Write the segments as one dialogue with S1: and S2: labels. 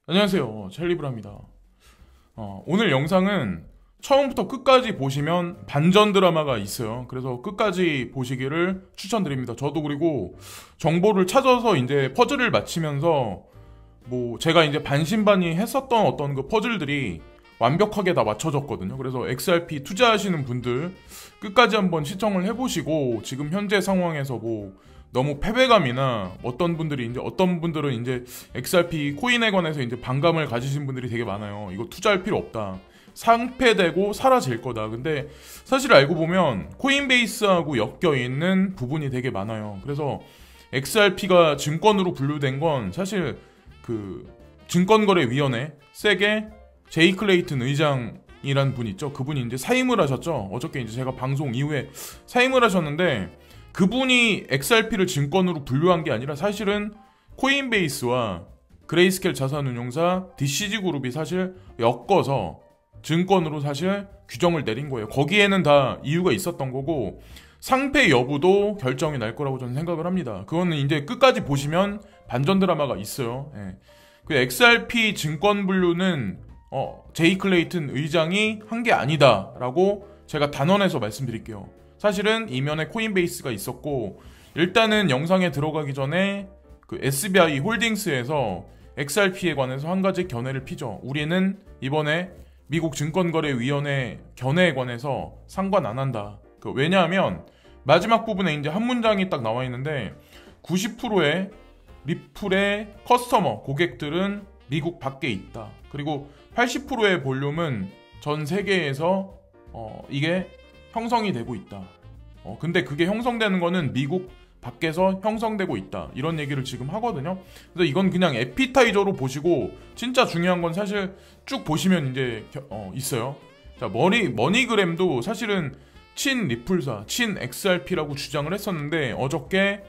S1: 안녕하세요, 찰리브라입니다. 오늘 영상은 처음부터 끝까지 보시면 반전 드라마가 있어요. 그래서 끝까지 보시기를 추천드립니다. 저도 그리고 정보를 찾아서 이제 퍼즐을 맞히면서 제가 이제 반신반의 했었던 어떤 그 퍼즐들이 완벽하게 다 맞춰졌거든요. 그래서 XRP 투자하시는 분들 끝까지 한번 시청을 해보시고 지금 현재 상황에서 너무 패배감이나 어떤 분들은 이제 XRP 코인에 관해서 이제 반감을 가지신 분들이 되게 많아요. 이거 투자할 필요 없다. 상패되고 사라질 거다. 근데 사실 알고 보면 코인베이스하고 엮여 있는 부분이 되게 많아요. 그래서 XRP가 증권으로 분류된 건 사실 그 증권거래위원회 세게 제이 클레이튼 의장이란 분 있죠. 그분이 이제 사임을 하셨죠. 어저께 이제 제가 방송 이후에 사임을 하셨는데 그분이 XRP를 증권으로 분류한 게 아니라 사실은 코인베이스와 그레이스켈 자산운용사 DCG 그룹이 사실 엮어서 증권으로 사실 규정을 내린 거예요. 거기에는 다 이유가 있었던 거고 상패 여부도 결정이 날 거라고 저는 생각을 합니다. 그거는 이제 끝까지 보시면 반전 드라마가 있어요. 예. 그 XRP 증권 분류는 제이 클레이튼 의장이 한 게 아니다라고 제가 단언해서 말씀드릴게요. 사실은 이면에 코인베이스가 있었고 일단은 영상에 들어가기 전에 그 SBI 홀딩스에서 XRP에 관해서 한 가지 견해를 피죠. 우리는 이번에 미국 증권거래위원회 견해에 관해서 상관 안 한다. 왜냐하면 마지막 부분에 이제 한 문장이 딱 나와 있는데 90%의 리플의 커스터머 고객들은 미국 밖에 있다. 그리고 80%의 볼륨은 전 세계에서 이게 형성이 되고 있다. 근데 그게 형성되는 거는 미국 밖에서 형성되고 있다. 이런 얘기를 지금 하거든요. 그래서 이건 그냥 에피타이저로 보시고 진짜 중요한 건 사실 쭉 보시면 이제 있어요. 자, 머니그램도 사실은 친 리플사, 친 XRP라고 주장을 했었는데 어저께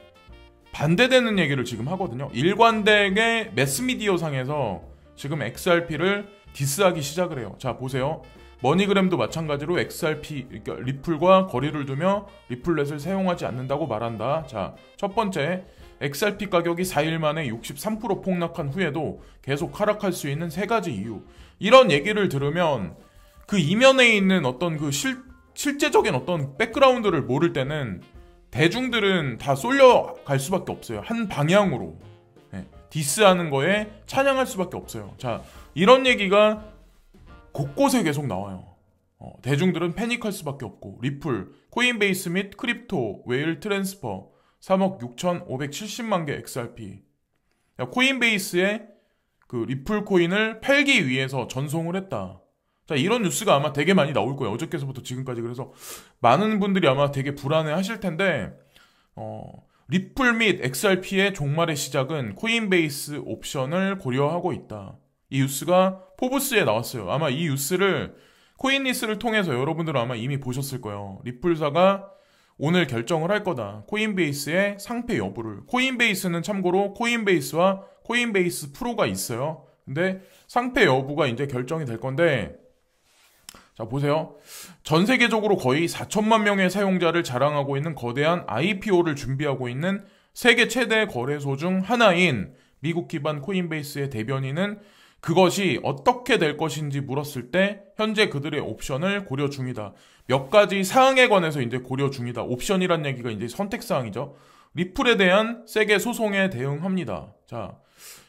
S1: 반대되는 얘기를 지금 하거든요. 일관되게 매스미디어 상에서 지금 XRP를 디스하기 시작을 해요. 자, 보세요. 머니그램도 마찬가지로 XRP, 그러니까 리플과 거리를 두며 리플렛을 사용하지 않는다고 말한다. 자, 첫 번째, XRP 가격이 4일 만에 63% 폭락한 후에도 계속 하락할 수 있는 세 가지 이유. 이런 얘기를 들으면 그 이면에 있는 어떤 그 실제적인 어떤 백그라운드를 모를 때는 대중들은 다 쏠려갈 수밖에 없어요. 한 방향으로. 네, 디스하는 거에 찬양할 수밖에 없어요. 자, 이런 얘기가 곳곳에 계속 나와요. 대중들은 패닉할 수밖에 없고 리플, 코인베이스 및 크립토, 웨일 트랜스퍼 3억 6,570만 개 XRP. 코인베이스에 그 리플 코인을 팔기 위해서 전송을 했다. 자, 이런 뉴스가 아마 되게 많이 나올 거예요. 어저께서부터 지금까지. 그래서 많은 분들이 아마 되게 불안해 하실 텐데 리플 및 XRP의 종말의 시작은 코인베이스 옵션을 고려하고 있다. 이 뉴스가 포브스에 나왔어요. 아마 이 뉴스를 코인리스를 통해서 여러분들은 아마 이미 보셨을 거예요. 리플사가 오늘 결정을 할 거다. 코인베이스의 상패 여부를. 코인베이스는 참고로 코인베이스와 코인베이스 프로가 있어요. 근데 상패 여부가 이제 결정이 될 건데 자, 보세요. 전 세계적으로 거의 4천만 명의 사용자를 자랑하고 있는 거대한 IPO를 준비하고 있는 세계 최대 거래소 중 하나인 미국 기반 코인베이스의 대변인은 그것이 어떻게 될 것인지 물었을 때 현재 그들의 옵션을 고려 중이다. 몇 가지 사항에 관해서 이제 고려 중이다. 옵션이란 얘기가 이제 선택 사항이죠. 리플에 대한 세계 소송에 대응합니다. 자,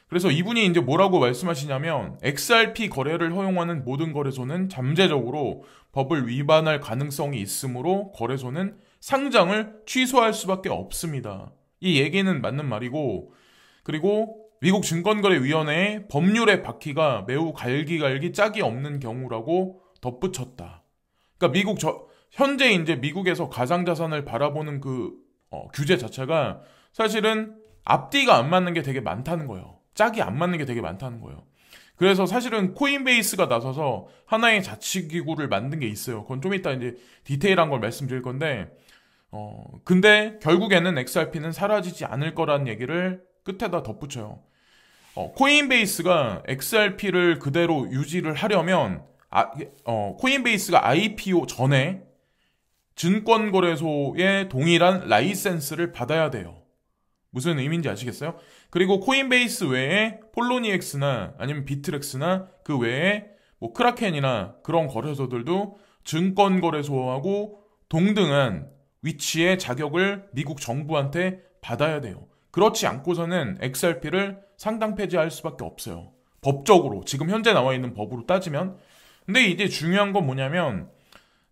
S1: 그래서 이분이 이제 뭐라고 말씀하시냐면 XRP 거래를 허용하는 모든 거래소는 잠재적으로 법을 위반할 가능성이 있으므로 거래소는 상장을 취소할 수밖에 없습니다. 이 얘기는 맞는 말이고 그리고 미국 증권거래위원회의 법률의 바퀴가 매우 갈기갈기 짝이 없는 경우라고 덧붙였다. 그러니까 현재 이제 미국에서 가상자산을 바라보는 규제 자체가 사실은 앞뒤가 안 맞는 게 되게 많다는 거예요. 짝이 안 맞는 게 되게 많다는 거예요. 그래서 사실은 코인베이스가 나서서 하나의 자치기구를 만든 게 있어요. 그건 좀 이따 이제 디테일한 걸 말씀드릴 건데, 근데 결국에는 XRP는 사라지지 않을 거라는 얘기를 끝에다 덧붙여요. 코인베이스가 XRP를 그대로 유지를 하려면, 코인베이스가 IPO 전에 증권거래소의 동일한 라이센스를 받아야 돼요. 무슨 의미인지 아시겠어요? 그리고 코인베이스 외에 폴로니엑스나 아니면 비트렉스나 그 외에 뭐 크라켄이나 그런 거래소들도 증권거래소하고 동등한 위치의 자격을 미국 정부한테 받아야 돼요. 그렇지 않고서는 XRP를 상당 폐지할 수밖에 없어요. 법적으로 지금 현재 나와 있는 법으로 따지면. 근데 이제 중요한 건 뭐냐면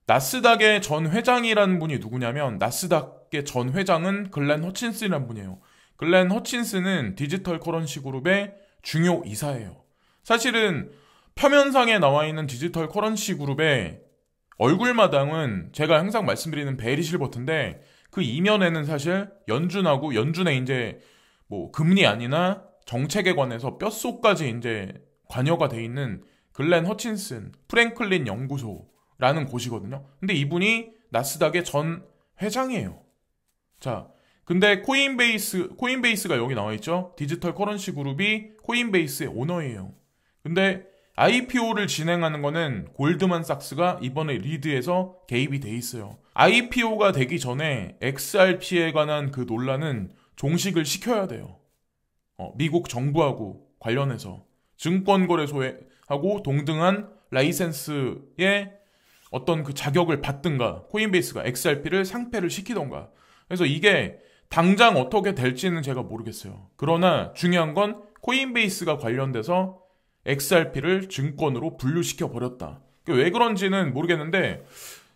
S1: 나스닥의 전 회장이라는 분이 누구냐면 나스닥의 전 회장은 글렌 허친슨이라는 분이에요. 글렌 허친슨은 디지털 커런시 그룹의 중요 이사예요. 사실은 표면상에 나와 있는 디지털 커런시 그룹의 얼굴마당은 제가 항상 말씀드리는 베리 실버트인데 그 이면에는 사실 연준의 이제 뭐 금리 안이나 정책에 관해서 뼛속까지 이제 관여가 돼 있는 글렌 허친슨 프랭클린 연구소라는 곳이거든요. 근데 이분이 나스닥의 전 회장이에요. 자, 근데 코인베이스가 여기 나와 있죠. 디지털 커런시 그룹이 코인베이스의 오너예요. 근데 IPO를 진행하는 거는 골드만삭스가 이번에 리드해서 개입이 돼 있어요. IPO가 되기 전에 XRP에 관한 그 논란은 종식을 시켜야 돼요. 미국 정부하고 관련해서 증권거래소하고 동등한 라이센스의 어떤 그 자격을 받든가 코인베이스가 XRP를 상폐를 시키던가. 그래서 이게 당장 어떻게 될지는 제가 모르겠어요. 그러나 중요한 건 코인베이스가 관련돼서 XRP를 증권으로 분류시켜 버렸다. 왜 그런지는 모르겠는데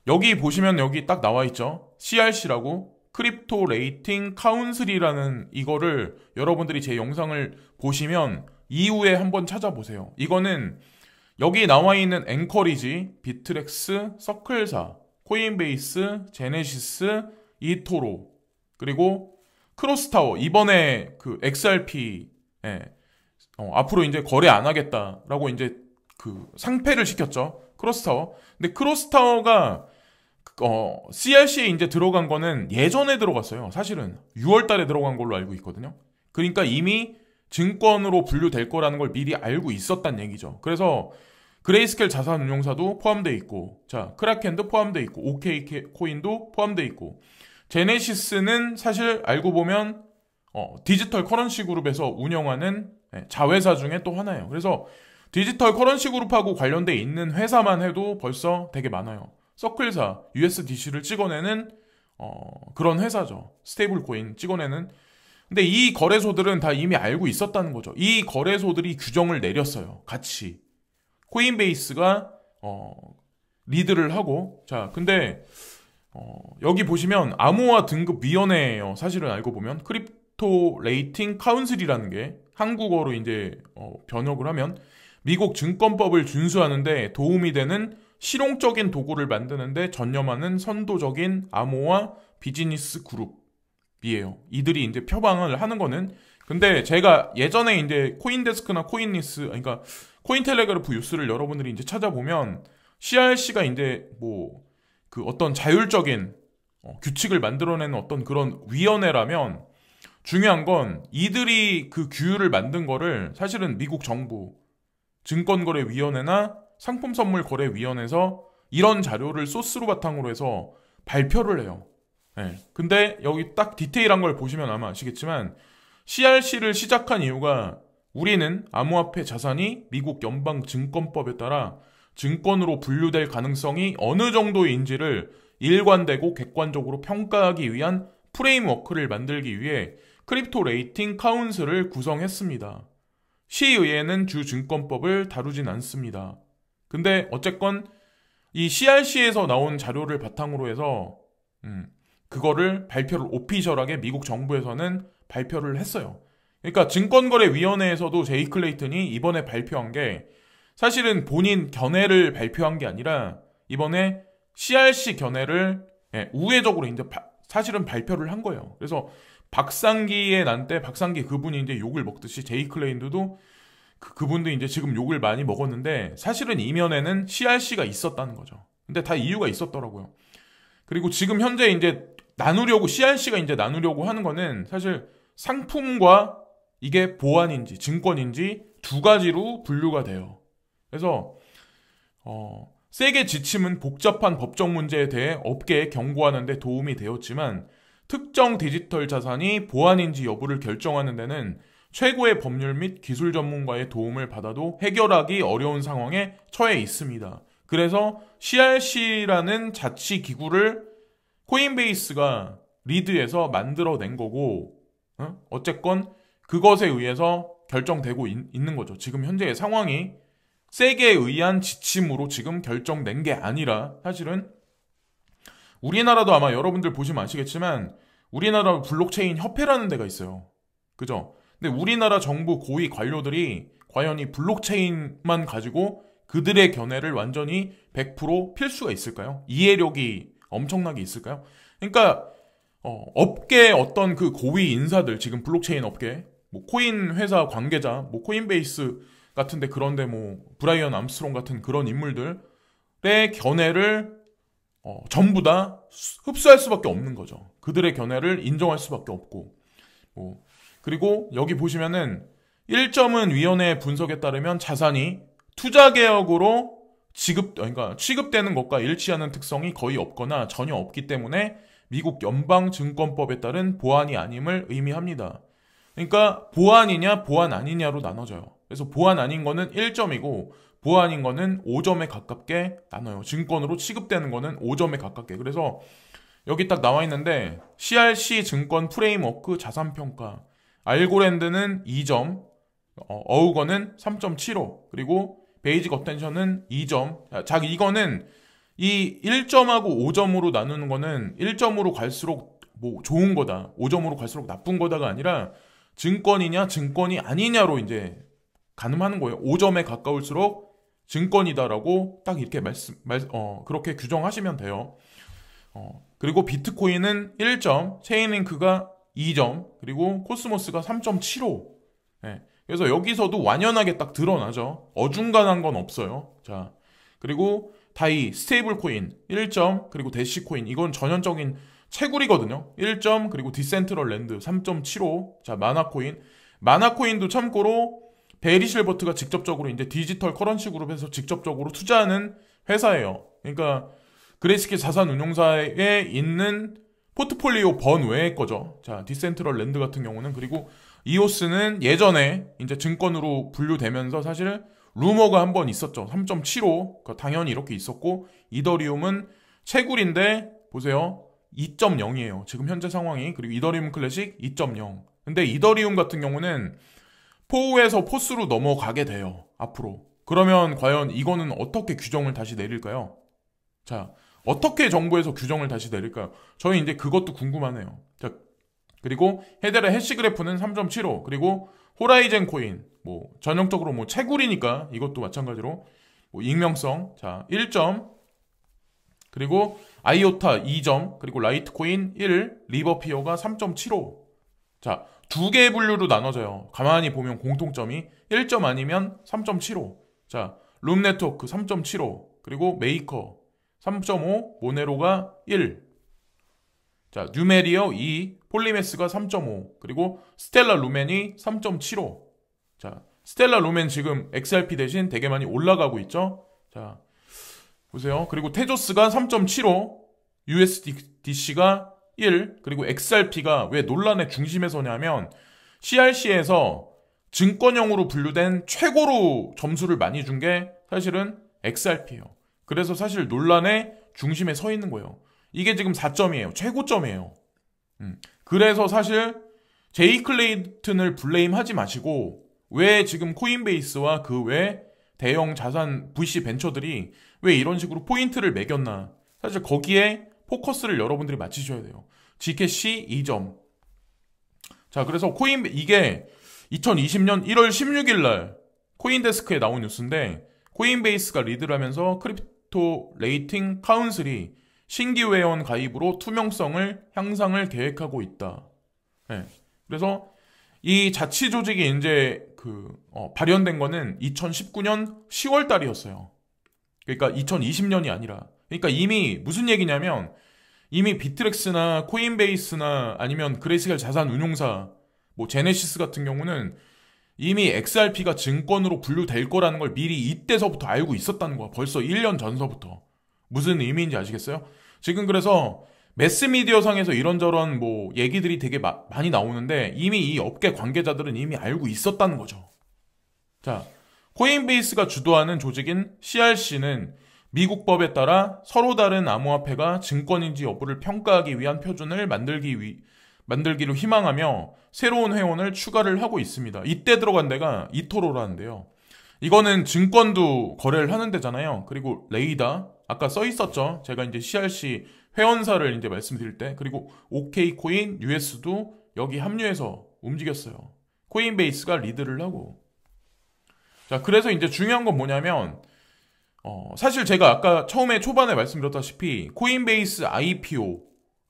S1: 여기 보시면 여기 딱 나와 있죠. CRC라고 크립토 레이팅 카운슬이라는 이거를 여러분들이 제 영상을 보시면 이후에 한번 찾아보세요. 이거는 여기 나와 있는 앵커리지, 비트렉스, 서클사, 코인베이스, 제네시스, 이토로 그리고 크로스타워 이번에 그 XRP 앞으로 이제 거래 안 하겠다라고 이제 그 상폐를 시켰죠. 크로스타워. 근데 크로스타워가 CRC에 이제 들어간 거는 예전에 들어갔어요. 사실은 6월 달에 들어간 걸로 알고 있거든요. 그러니까 이미 증권으로 분류될 거라는 걸 미리 알고 있었단 얘기죠. 그래서 그레이스켈 자산운용사도 포함되어 있고, 자, 크라켄도 포함되어 있고, OK 코인도 포함되어 있고, 제네시스는 사실 알고 보면 디지털 커런시 그룹에서 운영하는 자회사 중에 또 하나예요. 그래서 디지털 커런시 그룹하고 관련돼 있는 회사만 해도 벌써 되게 많아요. 서클사, USDC를 찍어내는 그런 회사죠. 스테이블 코인 찍어내는. 근데 이 거래소들은 다 이미 알고 있었다는 거죠. 이 거래소들이 규정을 내렸어요. 같이. 코인베이스가 리드를 하고. 자, 근데 여기 보시면 암호화 등급 위원회예요. 사실은 알고 보면 크립토 레이팅 카운슬이라는 게 한국어로 이제 번역을 하면 미국 증권법을 준수하는데 도움이 되는 실용적인 도구를 만드는데 전념하는 선도적인 암호화 비즈니스 그룹이에요. 이들이 이제 표방을 하는 거는. 근데 제가 예전에 이제 코인데스크나 코인니스, 그러니까 코인텔레그래프 뉴스를 여러분들이 이제 찾아보면 CRC가 이제 뭐 그 어떤 자율적인 규칙을 만들어내는 어떤 그런 위원회라면 중요한 건 이들이 그 규율을 만든 거를 사실은 미국 정부 증권거래위원회나 상품선물거래위원회에서 이런 자료를 소스로 바탕으로 해서 발표를 해요. 네. 근데 여기 딱 디테일한 걸 보시면 아마 아시겠지만 CRC를 시작한 이유가 우리는 암호화폐 자산이 미국 연방증권법에 따라 증권으로 분류될 가능성이 어느 정도인지를 일관되고 객관적으로 평가하기 위한 프레임워크를 만들기 위해 크립토 레이팅 카운슬을 구성했습니다. 시의회는 주증권법을 다루진 않습니다. 근데 어쨌건 이 CRC에서 나온 자료를 바탕으로 해서 그거를 발표를 오피셜하게 미국 정부에서는 발표를 했어요. 그러니까 증권거래위원회에서도 제이 클레이튼이 이번에 발표한 게 사실은 본인 견해를 발표한 게 아니라 이번에 CRC 견해를 우회적으로 이제 사실은 발표를 한 거예요. 그래서 박상기의 난 때 박상기 그분이 이제 욕을 먹듯이 제이 클레이튼도 그분도 이제 지금 욕을 많이 먹었는데 사실은 이면에는 CRC가 있었다는 거죠. 근데 다 이유가 있었더라고요. 그리고 지금 현재 이제 CRC가 이제 나누려고 하는 거는 사실 상품과 이게 보안인지 증권인지 두 가지로 분류가 돼요. 그래서 세계 지침은 복잡한 법적 문제에 대해 업계에 경고하는 데 도움이 되었지만 특정 디지털 자산이 보안인지 여부를 결정하는 데는 최고의 법률 및 기술 전문가의 도움을 받아도 해결하기 어려운 상황에 처해 있습니다. 그래서 CRC라는 자치 기구를 코인베이스가 리드해서 만들어낸 거고, 어쨌건 그것에 의해서 결정되고 있는 거죠. 지금 현재의 상황이 세계에 의한 지침으로 지금 결정된 게 아니라, 사실은 우리나라도 아마 여러분들 보시면 아시겠지만 우리나라 블록체인 협회라는 데가 있어요. 그죠? 근데 우리나라 정부 고위 관료들이 과연 이 블록체인만 가지고 그들의 견해를 완전히 100% 필 수가 있을까요? 이해력이 엄청나게 있을까요? 그러니까 업계 어떤 그 고위 인사들, 지금 블록체인 업계, 뭐 코인 회사 관계자, 뭐 코인베이스 같은데, 그런데 뭐 브라이언 암스트롱 같은 그런 인물들의 견해를 전부 다 흡수할 수밖에 없는 거죠. 그들의 견해를 인정할 수밖에 없고, 그리고 여기 보시면은 1점은 위원회의 분석에 따르면 자산이 투자 개혁으로 그러니까 취급되는 것과 일치하는 특성이 거의 없거나 전혀 없기 때문에 미국 연방증권법에 따른 보안이 아님을 의미합니다. 그러니까 보안이냐 보안 아니냐로 나눠져요. 그래서 보안 아닌 거는 1점이고 보안인 거는 5점에 가깝게 나눠요. 증권으로 취급되는 거는 5점에 가깝게. 그래서 여기 딱 나와 있는데, CRC 증권 프레임워크 자산평가, 알고랜드는 2점, 어우거는 3.75, 그리고 베이직 어텐션은 2점. 자, 이거는 이 1점하고 5점으로 나누는 거는 1점으로 갈수록 뭐 좋은 거다, 5점으로 갈수록 나쁜 거다가 아니라 증권이냐 증권이 아니냐로 이제 가늠하는 거예요. 5점에 가까울수록 증권이다라고 딱 이렇게 그렇게 규정하시면 돼요. 그리고 비트코인은 1점, 체인링크가 2점, 그리고 코스모스가 3.75. 네. 그래서 여기서도 완연하게 딱 드러나죠. 어중간한 건 없어요. 자, 그리고 다이, 스테이블 코인 1점, 그리고 대시코인, 이건 전형적인 채굴이거든요. 1점, 그리고 디센트럴 랜드 3.75. 자, 마나코인도 참고로 베리 실버트가 직접적으로 이제 디지털 커런시 그룹에서 직접적으로 투자하는 회사예요. 그러니까 그레이스케일 자산운용사에 있는 포트폴리오 번외의 거죠. 자, 디센트럴 랜드 같은 경우는. 그리고 이오스는 예전에 이제 증권으로 분류되면서 사실 루머가 한 번 있었죠. 3.75. 그러니까 당연히 이렇게 있었고, 이더리움은 채굴인데 보세요. 2.0이에요. 지금 현재 상황이. 그리고 이더리움 클래식 2.0. 근데 이더리움 같은 경우는 포에서 포스로 넘어가게 돼요. 앞으로. 그러면 과연 이거는 어떻게 규정을 다시 내릴까요? 자, 어떻게 정부에서 규정을 다시 내릴까요? 저희 이제 그것도 궁금하네요. 자, 그리고 헤델의 해시그래프는 3.75. 그리고 호라이젠 코인, 뭐 전형적으로 뭐 채굴이니까 이것도 마찬가지로 뭐 익명성, 자 1점, 그리고 아이오타 2점, 그리고 라이트코인 1, 리버피어가 3.75. 자, 두 개의 분류로 나눠져요. 가만히 보면 공통점이 1점 아니면 3.75. 자, 룸네트워크 3.75, 그리고 메이커 3.5, 모네로가 1. 자, 뉴메리어 2, 폴리메스가 3.5, 그리고 스텔라 루멘이 3.75. 자, 스텔라 루멘 지금 XRP 대신 되게 많이 올라가고 있죠. 자, 보세요. 그리고 테조스가 3.75, USDC가 1, 그리고 XRP가 왜 논란의 중심에 서냐면 CRC에서 증권형으로 분류된 최고로 점수를 많이 준 게 사실은 XRP예요. 그래서 사실 논란의 중심에 서 있는 거예요. 이게 지금 4점이에요. 최고점이에요. 그래서 사실 제이 클레이튼을 블레임하지 마시고, 왜 지금 코인베이스와 그 외 대형 자산 VC 벤처들이 왜 이런 식으로 포인트를 매겼나, 사실 거기에 포커스를 여러분들이 맞추셔야 돼요. GCash 2점. 자, 그래서 이게 2020년 1월 16일 날 코인데스크에 나온 뉴스인데, 코인베이스가 리드를 하면서 크립토 레이팅 카운슬이 신규 회원 가입으로 투명성을 향상을 계획하고 있다. 네. 그래서 이 자치 조직이 이제 발현된 거는 2019년 10월 달이었어요. 그러니까 2020년이 아니라. 그러니까 이미 무슨 얘기냐면, 이미 비트렉스나 코인베이스나 아니면 그레이스케일 자산운용사, 뭐 제네시스 같은 경우는 이미 XRP가 증권으로 분류될 거라는 걸 미리 이때서부터 알고 있었다는 거야. 벌써 1년 전서부터. 무슨 의미인지 아시겠어요? 지금 그래서 매스미디어 상에서 이런저런 뭐 얘기들이 되게 많이 나오는데 이미 이 업계 관계자들은 이미 알고 있었다는 거죠. 자, 코인베이스가 주도하는 조직인 CRC는 미국 법에 따라 서로 다른 암호화폐가 증권인지 여부를 평가하기 위한 표준을 만들기로 희망하며 새로운 회원을 추가를 하고 있습니다. 이때 들어간 데가 이토로라는데요. 이거는 증권도 거래를 하는 데잖아요. 그리고 레이다, 아까 써 있었죠. 제가 이제 CRC 회원사를 이제 말씀드릴 때, 그리고 OK코인, US도 여기 합류해서 움직였어요. 코인베이스가 리드를 하고. 자, 그래서 이제 중요한 건 뭐냐면, 사실 제가 아까 처음에 초반에 말씀드렸다시피, 코인베이스 IPO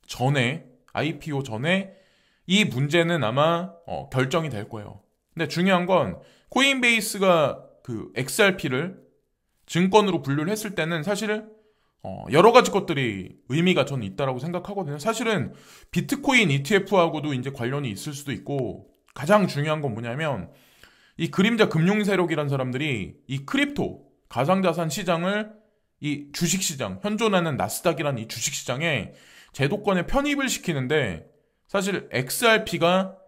S1: 전에 이 문제는 아마 결정이 될 거예요. 근데 중요한 건, 코인베이스가 그 XRP를 증권으로 분류를 했을 때는 사실 여러 가지 것들이 의미가 저는 있다라고 생각하거든요. 사실은 비트코인 ETF하고도 이제 관련이 있을 수도 있고, 가장 중요한 건 뭐냐면 이 그림자 금융 세력이란 사람들이 이 크립토 가상자산 시장을 이 주식시장, 현존하는 나스닥이라는 이 주식시장에 제도권에 편입을 시키는데, 사실 XRP가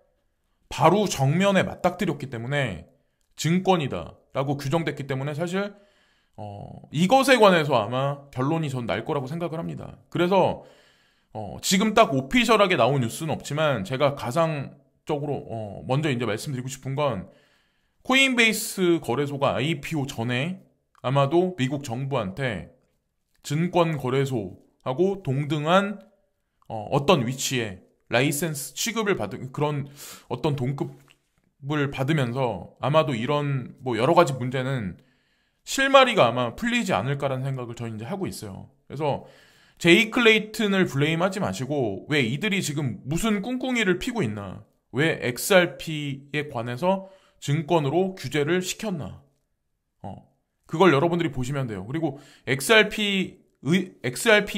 S1: 바로 정면에 맞닥뜨렸기 때문에 증권이다 라고 규정됐기 때문에 사실 이것에 관해서 아마 결론이 전 날 거라고 생각을 합니다. 그래서 지금 딱 오피셜하게 나온 뉴스는 없지만 제가 가상적으로 먼저 이제 말씀드리고 싶은 건, 코인베이스 거래소가 IPO 전에 아마도 미국 정부한테 증권 거래소하고 동등한 어떤 위치에 라이센스 취급을 받은 그런 어떤 동급을 받으면서 아마도 이런 뭐 여러 가지 문제는 실마리가 아마 풀리지 않을까라는 생각을 저는 이제 하고 있어요. 그래서 제이 클레이튼을 블레임하지 마시고, 왜 이들이 지금 무슨 꿍꿍이를 피고 있나, 왜 XRP에 관해서 증권으로 규제를 시켰나, 그걸 여러분들이 보시면 돼요. 그리고 XRP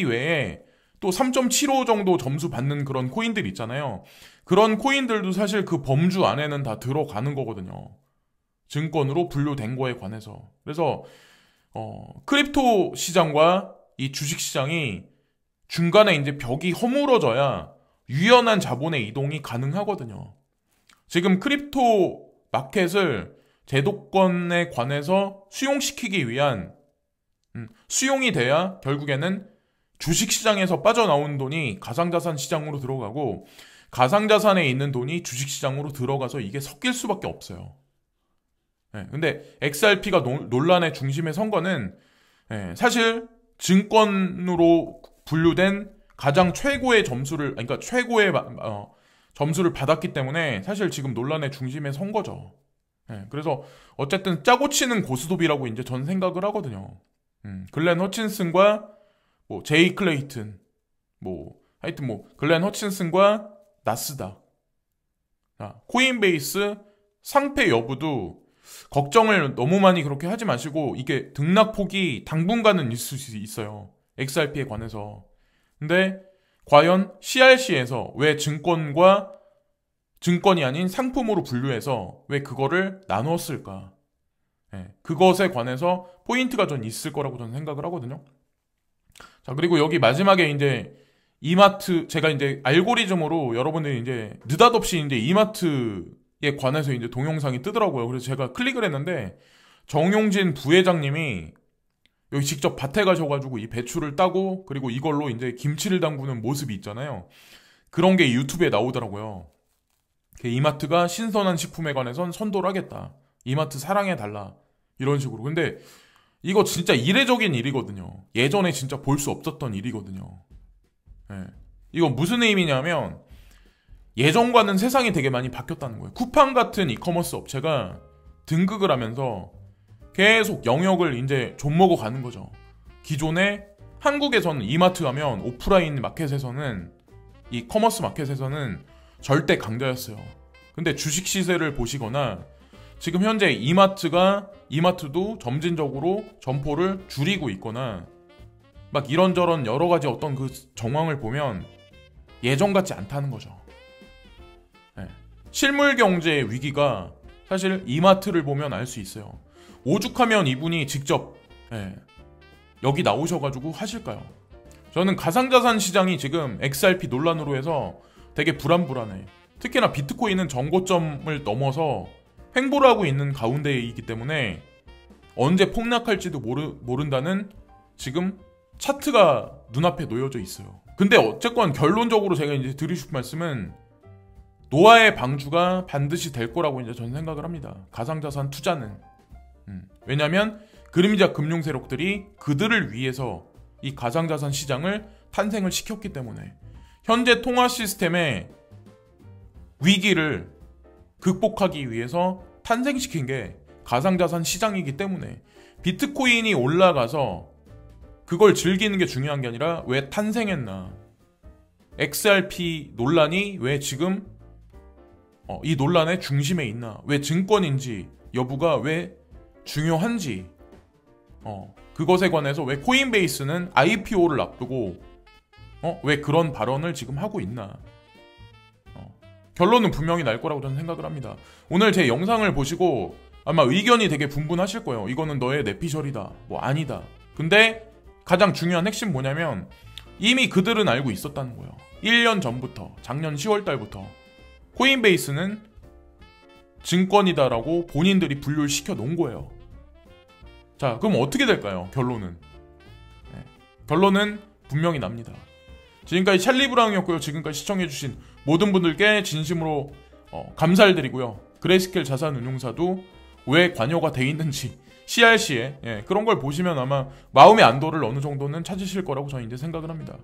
S1: 외에 또 3.75 정도 점수 받는 그런 코인들 있잖아요. 그런 코인들도 사실 그 범주 안에는 다 들어가는 거거든요. 증권으로 분류된 거에 관해서. 그래서 크립토 시장과 이 주식 시장이 중간에 이제 벽이 허물어져야 유연한 자본의 이동이 가능하거든요. 지금 크립토 마켓을 제도권에 관해서 수용시키기 위한 수용이 돼야 결국에는 주식시장에서 빠져나온 돈이 가상자산 시장으로 들어가고, 가상자산에 있는 돈이 주식시장으로 들어가서 이게 섞일 수밖에 없어요. 근데 XRP가 논란의 중심에 선 거는 사실 증권으로 분류된 가장 최고의 점수를, 그러니까 최고의 점수를 받았기 때문에 사실 지금 논란의 중심에 선 거죠. 그래서 어쨌든 짜고 치는 고스톱이라고 이제 전 생각을 하거든요. 글렌 허친슨과 뭐 제이 클레이튼, 뭐 하여튼 뭐 글렌 허친슨과 나스닥, 코인베이스 상패 여부도 걱정을 너무 많이 그렇게 하지 마시고, 이게 등락폭이 당분간은 있을 수 있어요. XRP에 관해서. 근데 과연 CRC에서 왜 증권이 아닌 상품으로 분류해서 왜 그거를 나누었을까? 그것에 관해서 포인트가 전 있을 거라고 저는 생각을 하거든요. 자, 그리고 여기 마지막에 이제 이마트, 제가 이제 알고리즘으로 여러분들이 이제 느닷없이 이제 이마트에 관해서 이제 동영상이 뜨더라고요. 그래서 제가 클릭을 했는데, 정용진 부회장님이 여기 직접 밭에 가셔가지고 이 배추를 따고, 그리고 이걸로 이제 김치를 담그는 모습이 있잖아요. 그런 게 유튜브에 나오더라고요. 이마트가 신선한 식품에 관해선 선도를 하겠다. 이마트 사랑해달라. 이런 식으로. 근데 이거 진짜 이례적인 일이거든요. 예전에 진짜 볼 수 없었던 일이거든요. 이거 무슨 의미냐면, 예전과는 세상이 되게 많이 바뀌었다는 거예요. 쿠팡 같은 이커머스 업체가 등극을 하면서 계속 영역을 이제 좀먹어 가는 거죠. 기존에 한국에서는 이마트 가면 오프라인 마켓에서는, 이 커머스 마켓에서는 절대 강자였어요. 근데 주식 시세를 보시거나 지금 현재 이마트도 점진적으로 점포를 줄이고 있거나 막 이런저런 여러 가지 어떤 그 정황을 보면 예전 같지 않다는 거죠. 실물 경제의 위기가 사실 이마트를 보면 알 수 있어요. 오죽하면 이분이 직접 여기 나오셔가지고 하실까요? 저는 가상자산 시장이 지금 XRP 논란으로 해서 되게 불안해. 특히나 비트코인은 정고점을 넘어서 횡보를 하고 있는 가운데이기 때문에 언제 폭락할지도 모른다는 지금 차트가 눈앞에 놓여져 있어요. 근데 어쨌건 결론적으로 제가 이제 드리고 싶은 말씀은 노아의 방주가 반드시 될 거라고 이제 저는 생각을 합니다. 가상자산 투자는. 왜냐면 그림자 금융 세력들이 그들을 위해서 이 가상자산 시장을 탄생을 시켰기 때문에 현재 통화 시스템의 위기를 극복하기 위해서 탄생시킨 게 가상자산 시장이기 때문에 비트코인이 올라가서 그걸 즐기는 게 중요한 게 아니라 왜 탄생했나, XRP 논란이 왜 지금 이 논란의 중심에 있나, 왜 증권인지 여부가 왜 중요한지, 그것에 관해서 왜 코인베이스는 IPO를 앞두고 왜 그런 발언을 지금 하고 있나. 결론은 분명히 날 거라고 저는 생각을 합니다. 오늘 제 영상을 보시고 아마 의견이 되게 분분하실 거예요. 이거는 너의 뇌피셜이다, 뭐 아니다. 근데 가장 중요한 핵심 뭐냐면 이미 그들은 알고 있었다는 거예요. 1년 전부터, 작년 10월 달부터 코인베이스는 증권이다라고 본인들이 분류를 시켜 놓은 거예요. 자, 그럼 어떻게 될까요? 결론은 결론은 분명히 납니다. 지금까지 찰리 브라운이었고요. 지금까지 시청해주신 모든 분들께 진심으로 감사를 드리고요. 그레이스케일 자산운용사도 왜 관여가 돼 있는지 CRC에 그런 걸 보시면 아마 마음의 안도를 어느 정도는 찾으실 거라고 저는 이제 생각을 합니다.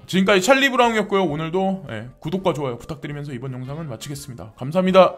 S1: 지금까지 찰리 브라운이었고요. 오늘도 구독과 좋아요 부탁드리면서 이번 영상은 마치겠습니다. 감사합니다.